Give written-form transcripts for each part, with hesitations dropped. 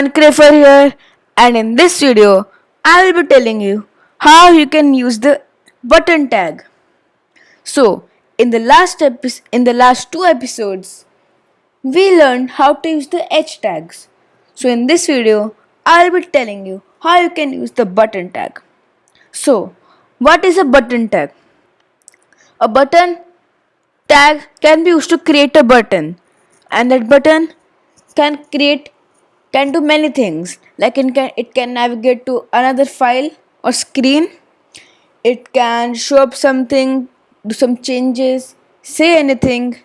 everyone, Crefer here, and in this video, I will be telling you how you can use the button tag. So, in the last two episodes, we learned how to use the H tags. So, in this video, I will be telling you how you can use the button tag. So, what is a button tag? A button tag can be used to create a button, and that button can create can do many things, like it can navigate to another file or screen. It can show up something, do some changes, say anything.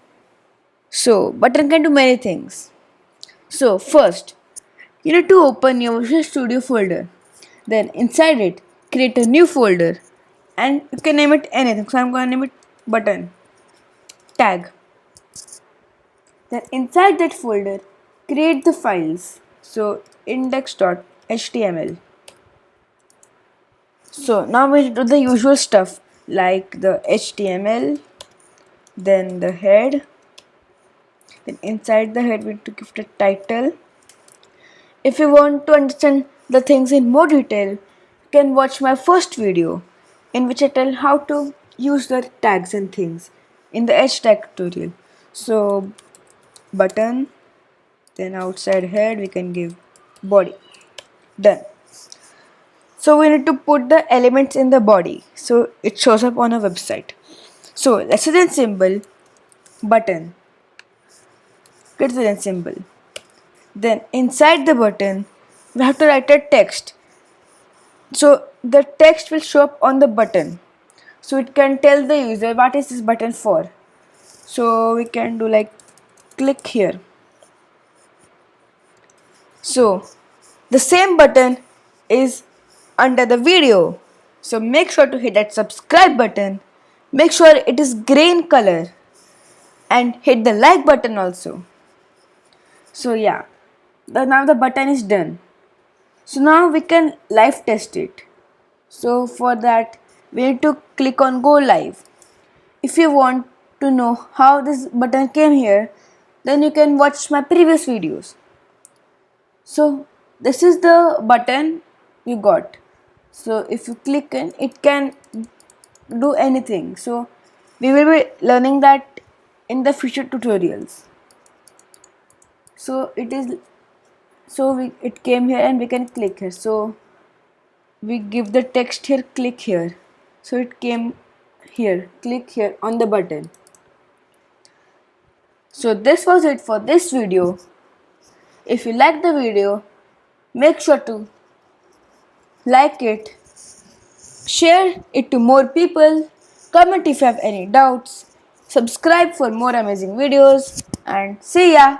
So button can do many things. So first, you need to open your Visual Studio folder. Then inside it, create a new folder, and you can name it anything. So I'm going to name it button tag. Then inside that folder, create the files. So index.html. So now we do the usual stuff like the HTML, then the head, then inside the head we need to give the title. If you want to understand the things in more detail, you can watch my first video in which I tell how to use the tags and things in the H tag tutorial. So button, then outside head we can give body. Done. So we need to put the elements in the body so it shows up on a website. So let's say the symbol button. Get the symbol. Then inside the button we have to write a text. So the text will show up on the button. So it can tell the user what is this button for. So we can do like click here. So the same button is under the video. So make sure to hit that subscribe button. Make sure it is green color and hit the like button also. So yeah, now the button is done. So now we can live test it. So for that we need to click on go live. If you want to know how this button came here, then you can watch my previous videos. So this is the button you got. So if you click in, it can do anything. So we will be learning that in the future tutorials. So it came here and we can click here. So we give the text here, click here. So it came here, click here on the button. So this was it for this video. If you like the video, make sure to like it, share it to more people, comment if you have any doubts, subscribe for more amazing videos, and see ya!